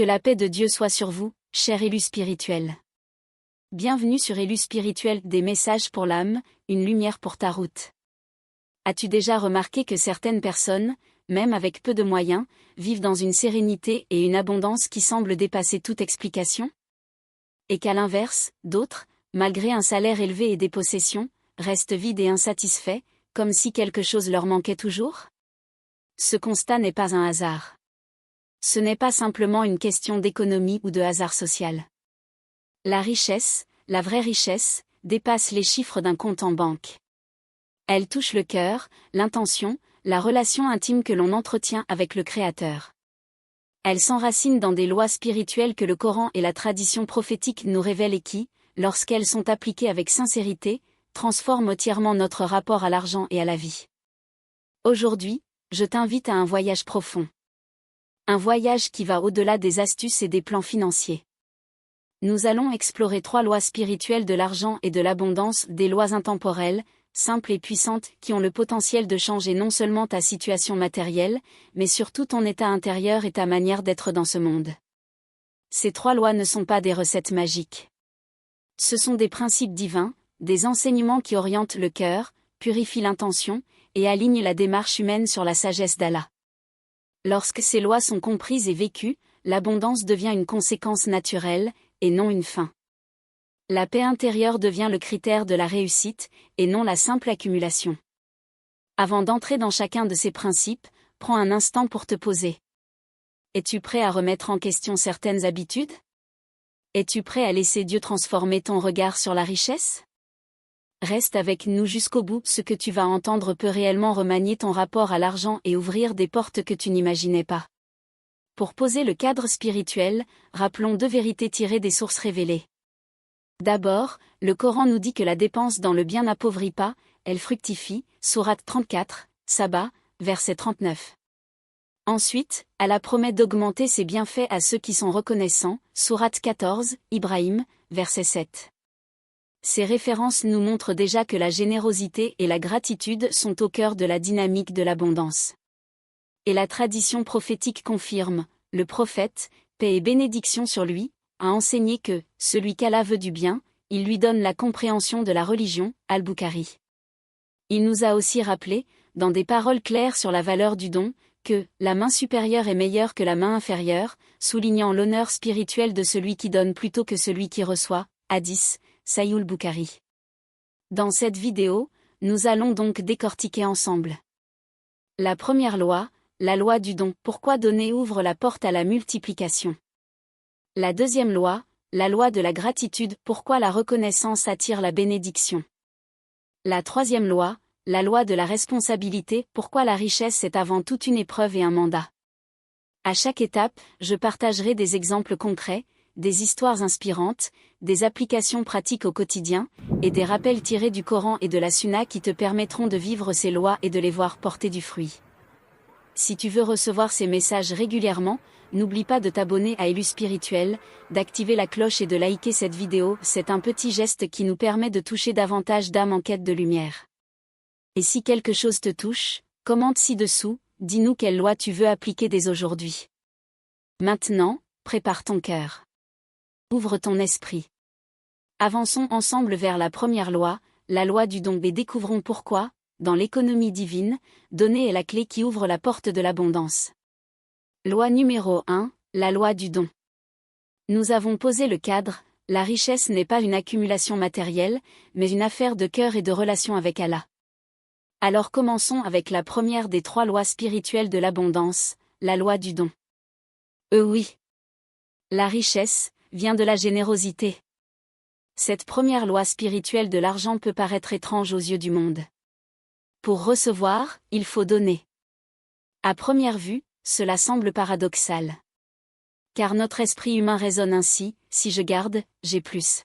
Que la paix de Dieu soit sur vous, cher élu spirituel. Bienvenue sur Élu spirituel, des messages pour l'âme, une lumière pour ta route. As-tu déjà remarqué que certaines personnes, même avec peu de moyens, vivent dans une sérénité et une abondance qui semblent dépasser toute explication? Et qu'à l'inverse, d'autres, malgré un salaire élevé et des possessions, restent vides et insatisfaits, comme si quelque chose leur manquait toujours? Ce constat n'est pas un hasard. Ce n'est pas simplement une question d'économie ou de hasard social. La richesse, la vraie richesse, dépasse les chiffres d'un compte en banque. Elle touche le cœur, l'intention, la relation intime que l'on entretient avec le Créateur. Elle s'enracine dans des lois spirituelles que le Coran et la tradition prophétique nous révèlent et qui, lorsqu'elles sont appliquées avec sincérité, transforment entièrement notre rapport à l'argent et à la vie. Aujourd'hui, je t'invite à un voyage profond. Un voyage qui va au-delà des astuces et des plans financiers. Nous allons explorer 3 lois spirituelles de l'argent et de l'abondance, des lois intemporelles, simples et puissantes, qui ont le potentiel de changer non seulement ta situation matérielle, mais surtout ton état intérieur et ta manière d'être dans ce monde. Ces 3 lois ne sont pas des recettes magiques. Ce sont des principes divins, des enseignements qui orientent le cœur, purifient l'intention, et alignent la démarche humaine sur la sagesse d'Allah. Lorsque ces lois sont comprises et vécues, l'abondance devient une conséquence naturelle, et non une fin. La paix intérieure devient le critère de la réussite, et non la simple accumulation. Avant d'entrer dans chacun de ces principes, prends un instant pour te poser. Es-tu prêt à remettre en question certaines habitudes? Es-tu prêt à laisser Dieu transformer ton regard sur la richesse? Reste avec nous jusqu'au bout, ce que tu vas entendre peut réellement remanier ton rapport à l'argent et ouvrir des portes que tu n'imaginais pas. Pour poser le cadre spirituel, rappelons 2 vérités tirées des sources révélées. D'abord, le Coran nous dit que la dépense dans le bien n'appauvrit pas, elle fructifie, sourate 34, Saba, verset 39. Ensuite, Allah promet d'augmenter ses bienfaits à ceux qui sont reconnaissants, sourate 14, Ibrahim, verset 7. Ces références nous montrent déjà que la générosité et la gratitude sont au cœur de la dynamique de l'abondance. Et la tradition prophétique confirme, le prophète, paix et bénédiction sur lui, a enseigné que, celui qu'Allah veut du bien, il lui donne la compréhension de la religion, Al-Bukhari. Il nous a aussi rappelé, dans des paroles claires sur la valeur du don, que la main supérieure est meilleure que la main inférieure, soulignant l'honneur spirituel de celui qui donne plutôt que celui qui reçoit, Hadith, Sahih Bukhari. Dans cette vidéo, nous allons donc décortiquer ensemble. La première loi, la loi du don. Pourquoi donner ouvre la porte à la multiplication. La deuxième loi, la loi de la gratitude. Pourquoi la reconnaissance attire la bénédiction. La troisième loi, la loi de la responsabilité. Pourquoi la richesse est avant tout une épreuve et un mandat. À chaque étape, je partagerai des exemples concrets, des histoires inspirantes, des applications pratiques au quotidien, et des rappels tirés du Coran et de la Sunna qui te permettront de vivre ces lois et de les voir porter du fruit. Si tu veux recevoir ces messages régulièrement, n'oublie pas de t'abonner à Élu Spirituel, d'activer la cloche et de liker cette vidéo, c'est un petit geste qui nous permet de toucher davantage d'âmes en quête de lumière. Et si quelque chose te touche, commente ci-dessous, dis-nous quelle loi tu veux appliquer dès aujourd'hui. Maintenant, prépare ton cœur. Ouvre ton esprit. Avançons ensemble vers la première loi, la loi du don, et découvrons pourquoi, dans l'économie divine, donner est la clé qui ouvre la porte de l'abondance. Loi numéro 1, la loi du don. Nous avons posé le cadre, la richesse n'est pas une accumulation matérielle, mais une affaire de cœur et de relation avec Allah. Alors commençons avec la première des 3 lois spirituelles de l'abondance, la loi du don. Oui. La richesse vient de la générosité. Cette première loi spirituelle de l'argent peut paraître étrange aux yeux du monde. Pour recevoir, il faut donner. À première vue, cela semble paradoxal. Car notre esprit humain raisonne ainsi, si je garde, j'ai plus.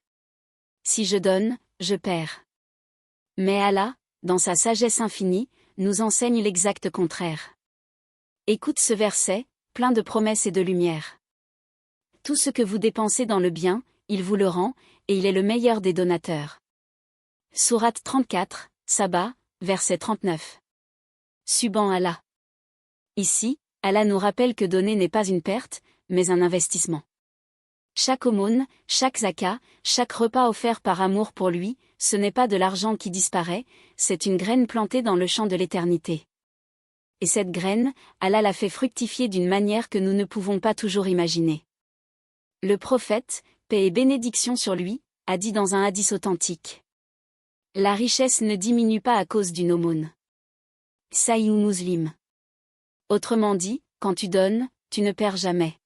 Si je donne, je perds. Mais Allah, dans sa sagesse infinie, nous enseigne l'exact contraire. Écoute ce verset, plein de promesses et de lumière. Tout ce que vous dépensez dans le bien, il vous le rend, et il est le meilleur des donateurs. Sourate 34, Saba, verset 39. Subhan Allah. Ici, Allah nous rappelle que donner n'est pas une perte, mais un investissement. Chaque aumône, chaque zakat, chaque repas offert par amour pour lui, ce n'est pas de l'argent qui disparaît, c'est une graine plantée dans le champ de l'éternité. Et cette graine, Allah l'a fait fructifier d'une manière que nous ne pouvons pas toujours imaginer. Le prophète, paix et bénédiction sur lui, a dit dans un hadith authentique. La richesse ne diminue pas à cause d'une aumône. Sahih Muslim. Autrement dit, quand tu donnes, tu ne perds jamais.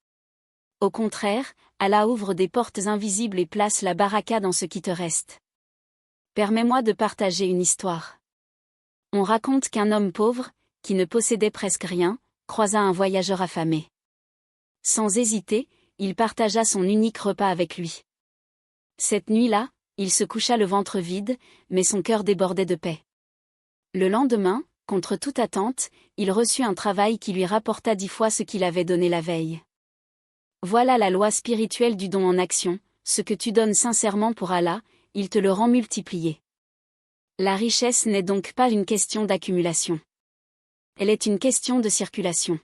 Au contraire, Allah ouvre des portes invisibles et place la baraka dans ce qui te reste. Permets-moi de partager une histoire. On raconte qu'un homme pauvre, qui ne possédait presque rien, croisa un voyageur affamé. Sans hésiter, il partagea son unique repas avec lui. Cette nuit-là, il se coucha le ventre vide, mais son cœur débordait de paix. Le lendemain, contre toute attente, il reçut un travail qui lui rapporta 10 fois ce qu'il avait donné la veille. Voilà la loi spirituelle du don en action, ce que tu donnes sincèrement pour Allah, il te le rend multiplié. La richesse n'est donc pas une question d'accumulation. Elle est une question de circulation.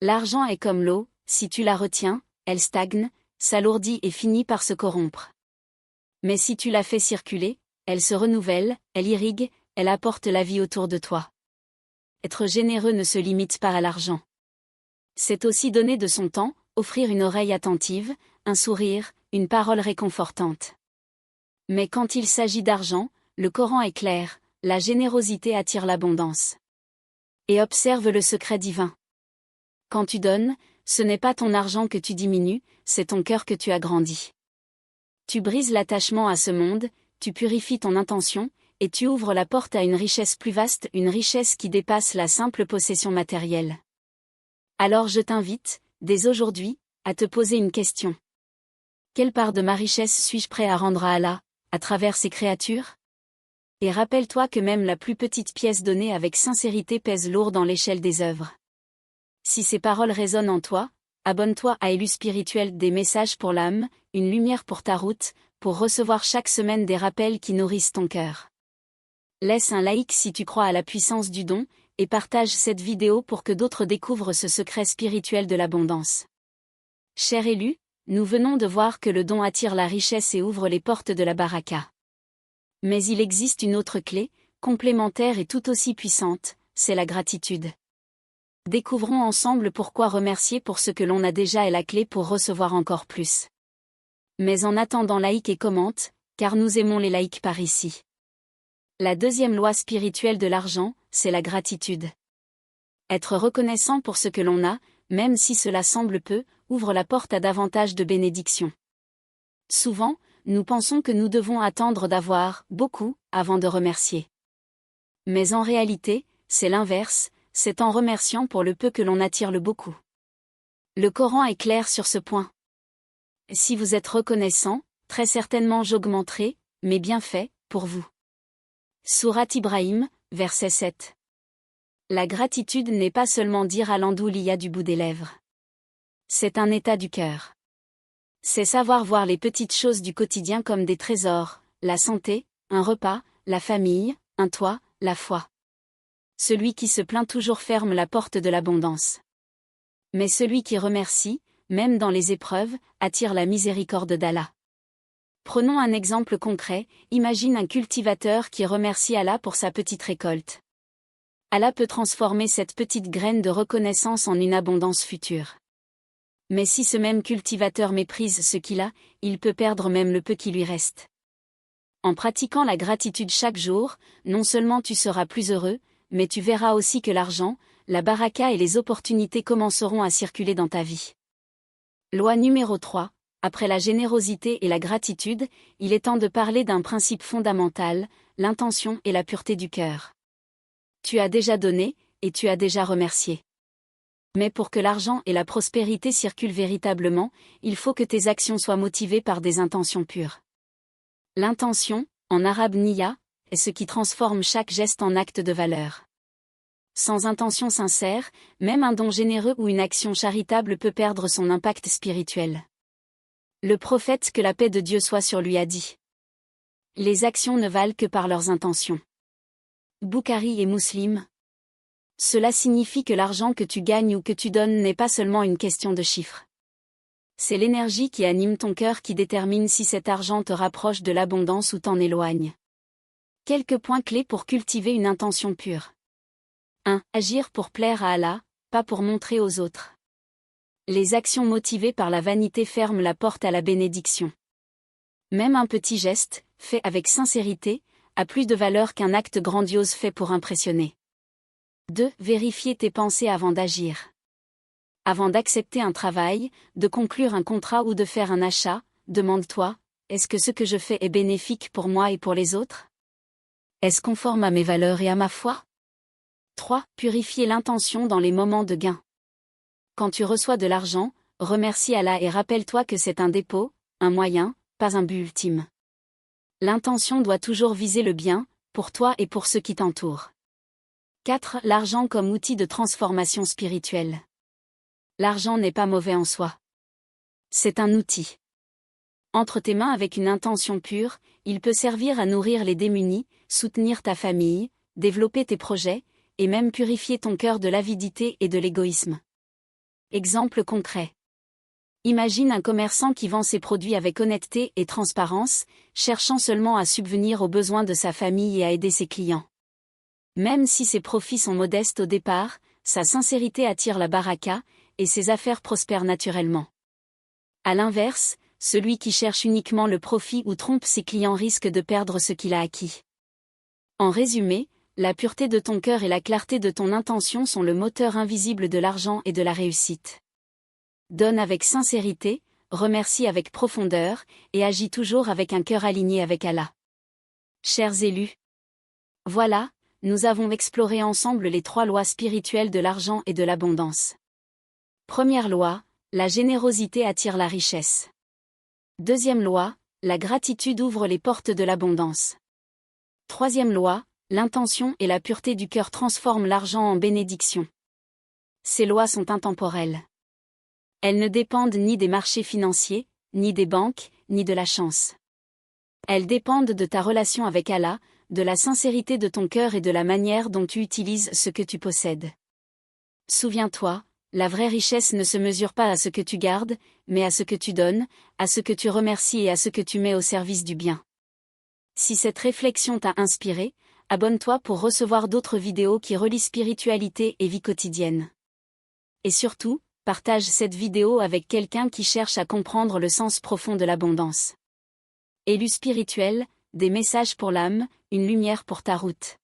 L'argent est comme l'eau, si tu la retiens, elle stagne, s'alourdit et finit par se corrompre. Mais si tu la fais circuler, elle se renouvelle, elle irrigue, elle apporte la vie autour de toi. Être généreux ne se limite pas à l'argent. C'est aussi donner de son temps, offrir une oreille attentive, un sourire, une parole réconfortante. Mais quand il s'agit d'argent, le Coran est clair, la générosité attire l'abondance. Et observe le secret divin. Quand tu donnes, ce n'est pas ton argent que tu diminues, c'est ton cœur que tu agrandis. Tu brises l'attachement à ce monde, tu purifies ton intention, et tu ouvres la porte à une richesse plus vaste, une richesse qui dépasse la simple possession matérielle. Alors je t'invite, dès aujourd'hui, à te poser une question. Quelle part de ma richesse suis-je prêt à rendre à Allah, à travers ses créatures? Et rappelle-toi que même la plus petite pièce donnée avec sincérité pèse lourd dans l'échelle des œuvres. Si ces paroles résonnent en toi, abonne-toi à Élu Spirituel, des messages pour l'âme, une lumière pour ta route, pour recevoir chaque semaine des rappels qui nourrissent ton cœur. Laisse un like si tu crois à la puissance du don, et partage cette vidéo pour que d'autres découvrent ce secret spirituel de l'abondance. Cher élu, nous venons de voir que le don attire la richesse et ouvre les portes de la baraka. Mais il existe une autre clé, complémentaire et tout aussi puissante, c'est la gratitude. Découvrons ensemble pourquoi remercier pour ce que l'on a déjà est la clé pour recevoir encore plus. Mais en attendant, like et commente, car nous aimons les likes par ici. La deuxième loi spirituelle de l'argent, c'est la gratitude. Être reconnaissant pour ce que l'on a, même si cela semble peu, ouvre la porte à davantage de bénédictions. Souvent, nous pensons que nous devons attendre d'avoir beaucoup avant de remercier. Mais en réalité, c'est l'inverse, c'est en remerciant pour le peu que l'on attire le beaucoup. Le Coran est clair sur ce point. Si vous êtes reconnaissant, très certainement j'augmenterai mes bienfaits pour vous. Sourate Ibrahim, verset 7. La gratitude n'est pas seulement dire Alhamdoulilah du bout des lèvres. C'est un état du cœur. C'est savoir voir les petites choses du quotidien comme des trésors, la santé, un repas, la famille, un toit, la foi. Celui qui se plaint toujours ferme la porte de l'abondance. Mais celui qui remercie, même dans les épreuves, attire la miséricorde d'Allah. Prenons un exemple concret, imagine un cultivateur qui remercie Allah pour sa petite récolte. Allah peut transformer cette petite graine de reconnaissance en une abondance future. Mais si ce même cultivateur méprise ce qu'il a, il peut perdre même le peu qui lui reste. En pratiquant la gratitude chaque jour, non seulement tu seras plus heureux, mais tu verras aussi que l'argent, la baraka et les opportunités commenceront à circuler dans ta vie. Loi numéro 3. Après la générosité et la gratitude, il est temps de parler d'un principe fondamental, l'intention et la pureté du cœur. Tu as déjà donné, et tu as déjà remercié. Mais pour que l'argent et la prospérité circulent véritablement, il faut que tes actions soient motivées par des intentions pures. L'intention, en arabe niya, est ce qui transforme chaque geste en acte de valeur. Sans intention sincère, même un don généreux ou une action charitable peut perdre son impact spirituel. Le prophète, que la paix de Dieu soit sur lui, a dit: les actions ne valent que par leurs intentions. Bukhari et Muslim. Cela signifie que l'argent que tu gagnes ou que tu donnes n'est pas seulement une question de chiffres. C'est l'énergie qui anime ton cœur qui détermine si cet argent te rapproche de l'abondance ou t'en éloigne. Quelques points clés pour cultiver une intention pure. 1. Agir pour plaire à Allah, pas pour montrer aux autres. Les actions motivées par la vanité ferment la porte à la bénédiction. Même un petit geste, fait avec sincérité, a plus de valeur qu'un acte grandiose fait pour impressionner. 2. Vérifier tes pensées avant d'agir. Avant d'accepter un travail, de conclure un contrat ou de faire un achat, demande-toi, est-ce que ce que je fais est bénéfique pour moi et pour les autres? Est-ce conforme à mes valeurs et à ma foi? 3. Purifier l'intention dans les moments de gain. Quand tu reçois de l'argent, remercie Allah et rappelle-toi que c'est un dépôt, un moyen, pas un but ultime. L'intention doit toujours viser le bien, pour toi et pour ceux qui t'entourent. 4. L'argent comme outil de transformation spirituelle. L'argent n'est pas mauvais en soi. C'est un outil. Entre tes mains avec une intention pure, il peut servir à nourrir les démunis, soutenir ta famille, développer tes projets, et même purifier ton cœur de l'avidité et de l'égoïsme. Exemple concret. Imagine un commerçant qui vend ses produits avec honnêteté et transparence, cherchant seulement à subvenir aux besoins de sa famille et à aider ses clients. Même si ses profits sont modestes au départ, sa sincérité attire la baraka, et ses affaires prospèrent naturellement. À l'inverse, celui qui cherche uniquement le profit ou trompe ses clients risque de perdre ce qu'il a acquis. En résumé, la pureté de ton cœur et la clarté de ton intention sont le moteur invisible de l'argent et de la réussite. Donne avec sincérité, remercie avec profondeur, et agis toujours avec un cœur aligné avec Allah. Chers élus, voilà, nous avons exploré ensemble les 3 lois spirituelles de l'argent et de l'abondance. Première loi, la générosité attire la richesse. Deuxième loi, la gratitude ouvre les portes de l'abondance. Troisième loi, l'intention et la pureté du cœur transforment l'argent en bénédiction. Ces lois sont intemporelles. Elles ne dépendent ni des marchés financiers, ni des banques, ni de la chance. Elles dépendent de ta relation avec Allah, de la sincérité de ton cœur et de la manière dont tu utilises ce que tu possèdes. Souviens-toi, la vraie richesse ne se mesure pas à ce que tu gardes, mais à ce que tu donnes, à ce que tu remercies et à ce que tu mets au service du bien. Si cette réflexion t'a inspiré, abonne-toi pour recevoir d'autres vidéos qui relient spiritualité et vie quotidienne. Et surtout, partage cette vidéo avec quelqu'un qui cherche à comprendre le sens profond de l'abondance. Élu spirituel, des messages pour l'âme, une lumière pour ta route.